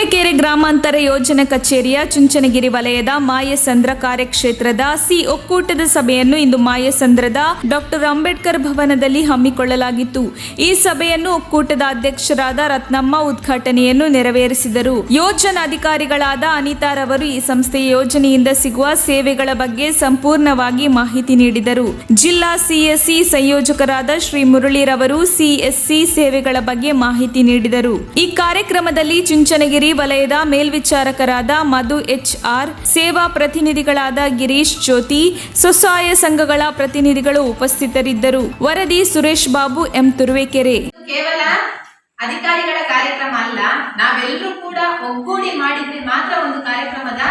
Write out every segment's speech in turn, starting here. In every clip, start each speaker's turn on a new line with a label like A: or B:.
A: ತುರುವೇಕೆರೆ ಗ್ರಾಮಾಂತರ ಯೋಜನಾ ಕಚೇರಿಯ ಚುಂಚನಗಿರಿ ವಲಯದ ಮಾಯಸಂದ್ರ ಕಾರ್ಯಕ್ಷೇತ್ರದ ಒಕ್ಕೂಟದ ಸಭೆಯನ್ನು ಇಂದು ಮಾಯಸಂದ್ರದ ಡಾಕ್ಟರ್ ಅಂಬೇಡ್ಕರ್ ಭವನದಲ್ಲಿ ಹಮ್ಮಿಕೊಳ್ಳಲಾಗಿತ್ತು. ಈ ಸಭೆಯನ್ನು ಒಕ್ಕೂಟದ ಅಧ್ಯಕ್ಷರಾದ ರತ್ನಮ್ಮ ಉದ್ಘಾಟನೆಯನ್ನು ನೆರವೇರಿಸಿದರು. ಯೋಜನಾಧಿಕಾರಿಗಳಾದ ಅನಿತಾರವರು ಈ ಸಂಸ್ಥೆಯ ಯೋಜನೆಯಿಂದ ಸಿಗುವ ಸೇವೆಗಳ ಬಗ್ಗೆ ಸಂಪೂರ್ಣವಾಗಿ ಮಾಹಿತಿ ನೀಡಿದರು. ಜಿಲ್ಲಾ ಸಿಎಸ್ಸಿ ಸಂಯೋಜಕರಾದ ಶ್ರೀ ಮುರಳಿರವರು ಸಿಎಸ್ಸಿ ಸೇವೆಗಳ ಬಗ್ಗೆ ಮಾಹಿತಿ ನೀಡಿದರು. ಈ ಕಾರ್ಯಕ್ರಮದಲ್ಲಿ ಚುಂಚನಗಿರಿ ವಲಯದ ಮೇಲ್ವಿಚಾರಕರಾದ ಮಧು HR, ಸೇವಾ ಪ್ರತಿನಿಧಿಗಳಾದ ಗಿರೀಶ್ ಜ್ಯೋತಿ, ಸ್ವಸಹಾಯ ಸಂಘಗಳ ಪ್ರತಿನಿಧಿಗಳು ಉಪಸ್ಥಿತರಿದ್ದರು. ವರದಿ ಸುರೇಶ್ ಬಾಬು, ಎಂ ತುರುವೇಕೆರೆ.
B: ಕೇವಲ ಅಧಿಕಾರಿಗಳ ಕಾರ್ಯಕ್ರಮ ಅಲ್ಲ, ನಾವೆಲ್ಲರೂ ಕೂಡ ಒಗ್ಗೂಡಿ ಮಾಡಿದ್ರೆ ಮಾತ್ರ ಒಂದು ಕಾರ್ಯಕ್ರಮದ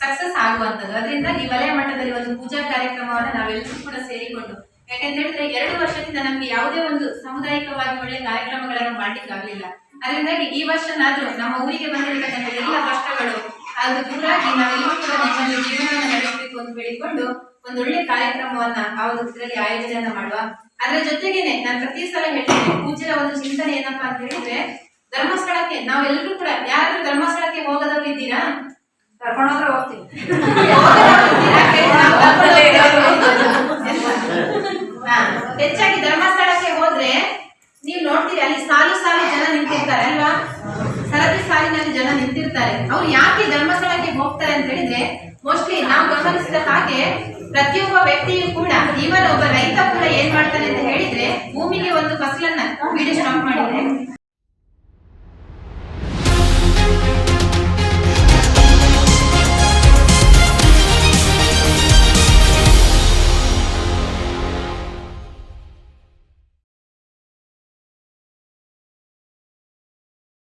B: ಸಕ್ಸಸ್ ಆಗುವಂತದ್ದು. ಅದರಿಂದ ಈ ವಲಯ ಮಟ್ಟದಲ್ಲಿ ಒಂದು ಪೂಜಾ ಕಾರ್ಯಕ್ರಮವನ್ನು ನಾವೆಲ್ಲರೂ ಕೂಡ ಸೇರಿಕೊಂಡು, ಯಾಕೆಂತ ಹೇಳಿದ್ರೆ 2 ವರ್ಷದಿಂದ ನಮ್ಗೆ ಯಾವುದೇ ಒಂದು ಸಾಮುದಾಯಿಕವಾಗಿ ಒಳ್ಳೆ ಕಾರ್ಯಕ್ರಮಗಳನ್ನು ಮಾಡ್ಲಿಕ್ಕೆ ಆಗ್ಲಿಲ್ಲ. ಅದರಿಂದಾಗಿ ಈ ವರ್ಷನಾದ್ರೂ ನಮ್ಮ ಊರಿಗೆ ಬಂದಿರತಕ್ಕಂಥ ಎಲ್ಲ ಕಷ್ಟಗಳು ಅದು ದೂರಾಗಿ ನಾವೆಲ್ಲರೂ ಕೂಡ ನಮ್ಮನ್ನು ಜೀವನವನ್ನು ನಡೆಸಬೇಕು ಅಂತ ಹೇಳಿಕೊಂಡು ಒಂದು ಒಳ್ಳೆ ಕಾರ್ಯಕ್ರಮವನ್ನ ಇದರಲ್ಲಿ ಆಯೋಜನೆ ಮಾಡುವ. ಅದರ ಜೊತೆಗೇನೆ ನಾನು ಪ್ರತಿ ಸಲ ಹೇಳ್ತೇನೆ, ಪೂಜ್ಯರ ಒಂದು ಚಿಂತನೆ ಏನಪ್ಪಾ ಅಂತ ಹೇಳಿದ್ರೆ, ಧರ್ಮಸ್ಥಳಕ್ಕೆ ನಾವೆಲ್ಲರೂ ಕೂಡ ಯಾರಾದ್ರೂ ಧರ್ಮಸ್ಥಳಕ್ಕೆ ಹೋಗದವ್ರು ಇದ್ದೀರಾ? ಕರ್ಕೊಂಡೋದ್ರೆ ಹೋಗ್ತೀವಿ. ಹೆಚ್ಚಾಗಿ ಧರ್ಮಸ್ಥಳಕ್ಕೆ ಹೋದ್ರೆ ನೀವು ನೋಡ್ತೀರಿ, ಅಲ್ಲಿ ಸಾಲು ಸಾಲು ಜನ ನಿಂತಿರ್ತಾರೆ ಅಲ್ವಾ, ಸರದಿ ಸಾಲಿನಲ್ಲಿ ಜನ ನಿಂತಿರ್ತಾರೆ. ಅವ್ರು ಯಾಕೆ ಧರ್ಮಸ್ಥಳಕ್ಕೆ ಹೋಗ್ತಾರೆ ಅಂತ ಹೇಳಿದ್ರೆ, ಮೋಸ್ಟ್ಲಿ ನಾವು ಗಮನಿಸಿದ ಹಾಗೆ ಪ್ರತಿಯೊಬ್ಬ ವ್ಯಕ್ತಿಯು ಕೂಡ, ಇವನ್ ಒಬ್ಬ ರೈತ ಕೂಡ ಏನ್ ಮಾಡ್ತಾನೆ ಅಂತ ಹೇಳಿದ್ರೆ, ಭೂಮಿಗೆ ಒಂದು ಫಸಲನ್ನ ವಿಡಿಯೋ ಸ್ಟಾಪ್ ಮಾಡಿದ್ರೆ